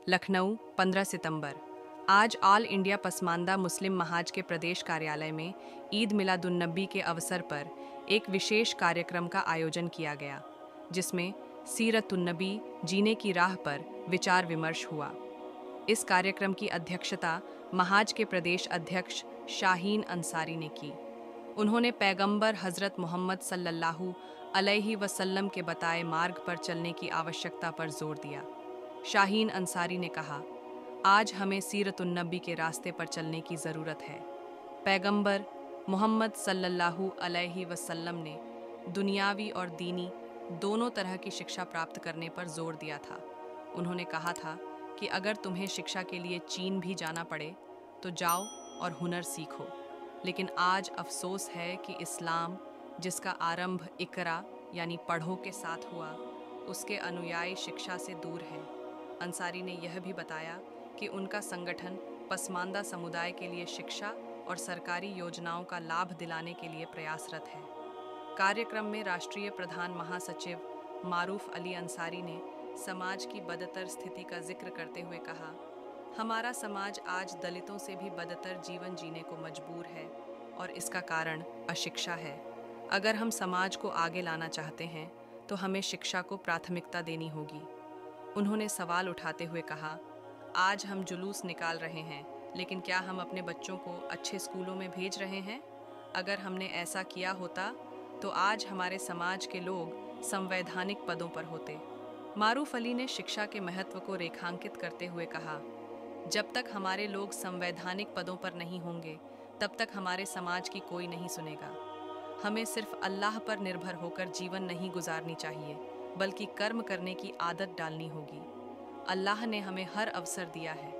लखनऊ 15 सितंबर। आज all India Pasmanda मुस्लिम महाज के प्रदेश कार्यालय में ईद मिलादुन्नबी के अवसर पर एक विशेष कार्यक्रम का आयोजन किया गया, जिसमें सीरतुन्नबी जीने की राह पर विचार विमर्श हुआ। इस कार्यक्रम की अध्यक्षता महाज के प्रदेश अध्यक्ष शाहीन अंसारी ने की। उन्होंने पैगंबर हज़रत मोहम्मद सल्लल्लाहु अलैहि वसल्लम के बताए मार्ग पर चलने की आवश्यकता पर जोर दिया। शाहीन अंसारी ने कहा, आज हमें सीरतुन्नबी के रास्ते पर चलने की ज़रूरत है। पैगंबर मोहम्मद सल्लल्लाहु अलैहि वसल्लम ने दुनियावी और दीनी दोनों तरह की शिक्षा प्राप्त करने पर जोर दिया था। उन्होंने कहा था कि अगर तुम्हें शिक्षा के लिए चीन भी जाना पड़े तो जाओ और हुनर सीखो। लेकिन आज अफसोस है कि इस्लाम, जिसका आरंभ इकरा यानी पढ़ो के साथ हुआ, उसके अनुयायी शिक्षा से दूर हैं। अंसारी ने यह भी बताया कि उनका संगठन पसमानदा समुदाय के लिए शिक्षा और सरकारी योजनाओं का लाभ दिलाने के लिए प्रयासरत है। कार्यक्रम में राष्ट्रीय प्रधान महासचिव मारूफ अली अंसारी ने समाज की बदतर स्थिति का जिक्र करते हुए कहा, हमारा समाज आज दलितों से भी बदतर जीवन जीने को मजबूर है और इसका कारण अशिक्षा है। अगर हम समाज को आगे लाना चाहते हैं तो हमें शिक्षा को प्राथमिकता देनी होगी। उन्होंने सवाल उठाते हुए कहा, आज हम जुलूस निकाल रहे हैं, लेकिन क्या हम अपने बच्चों को अच्छे स्कूलों में भेज रहे हैं? अगर हमने ऐसा किया होता तो आज हमारे समाज के लोग संवैधानिक पदों पर होते। मारूफ अली ने शिक्षा के महत्व को रेखांकित करते हुए कहा, जब तक हमारे लोग संवैधानिक पदों पर नहीं होंगे, तब तक हमारे समाज की कोई नहीं सुनेगा। हमें सिर्फ अल्लाह पर निर्भर होकर जीवन नहीं गुजारनी चाहिए, बल्कि कर्म करने की आदत डालनी होगी। अल्लाह ने हमें हर अवसर दिया है,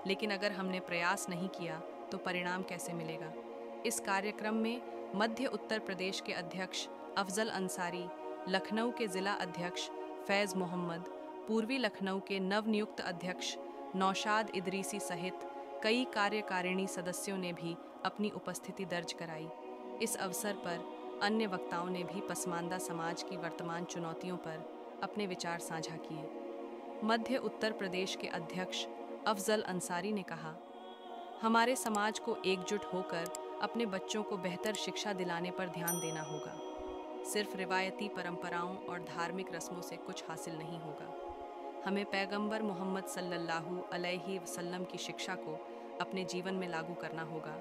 लेकिन अगर हमने प्रयास नहीं किया तो परिणाम कैसे मिलेगा? इस कार्यक्रम में मध्य उत्तर प्रदेश के अध्यक्ष अफजल अंसारी, लखनऊ के जिला अध्यक्ष फैज़ मोहम्मद, पूर्वी लखनऊ के नवनियुक्त अध्यक्ष नौशाद इदरीसी सहित कई कार्यकारिणी सदस्यों ने भी अपनी उपस्थिति दर्ज कराई। इस अवसर पर अन्य वक्ताओं ने भी पसमानदा समाज की वर्तमान चुनौतियों पर अपने विचार साझा किए। मध्य उत्तर प्रदेश के अध्यक्ष अफजल अंसारी ने कहा, हमारे समाज को एकजुट होकर अपने बच्चों को बेहतर शिक्षा दिलाने पर ध्यान देना होगा। सिर्फ रिवायती परंपराओं और धार्मिक रस्मों से कुछ हासिल नहीं होगा। हमें पैगंबर मोहम्मद सल्लल्लाहु अलैहि वसल्लम की शिक्षा को अपने जीवन में लागू करना होगा,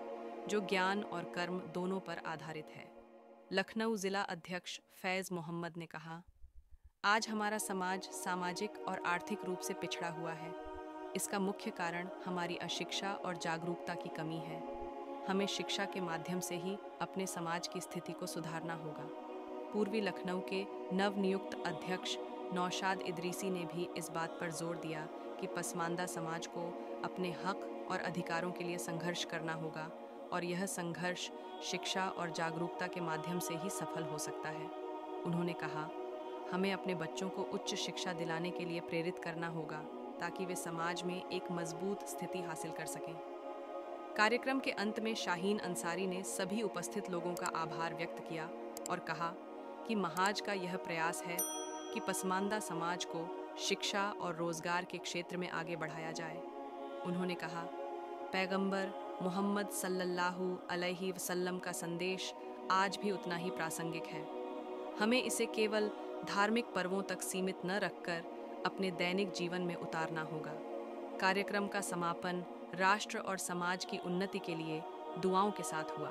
जो ज्ञान और कर्म दोनों पर आधारित है। लखनऊ जिला अध्यक्ष फैज़ मोहम्मद ने कहा, आज हमारा समाज सामाजिक और आर्थिक रूप से पिछड़ा हुआ है। इसका मुख्य कारण हमारी अशिक्षा और जागरूकता की कमी है। हमें शिक्षा के माध्यम से ही अपने समाज की स्थिति को सुधारना होगा। पूर्वी लखनऊ के नवनियुक्त अध्यक्ष नौशाद इदरीसी ने भी इस बात पर जोर दिया कि पसमानदा समाज को अपने हक और अधिकारों के लिए संघर्ष करना होगा और यह संघर्ष शिक्षा और जागरूकता के माध्यम से ही सफल हो सकता है। उन्होंने कहा, हमें अपने बच्चों को उच्च शिक्षा दिलाने के लिए प्रेरित करना होगा ताकि वे समाज में एक मजबूत स्थिति हासिल कर सकें। कार्यक्रम के अंत में शाहीन अंसारी ने सभी उपस्थित लोगों का आभार व्यक्त किया और कहा कि महाज का यह प्रयास है कि पसमानदा समाज को शिक्षा और रोजगार के क्षेत्र में आगे बढ़ाया जाए। उन्होंने कहा, पैगंबर मोहम्मद सल्लल्लाहु अलैहि वसल्लम का संदेश आज भी उतना ही प्रासंगिक है। हमें इसे केवल धार्मिक पर्वों तक सीमित न रखकर अपने दैनिक जीवन में उतारना होगा। कार्यक्रम का समापन राष्ट्र और समाज की उन्नति के लिए दुआओं के साथ हुआ।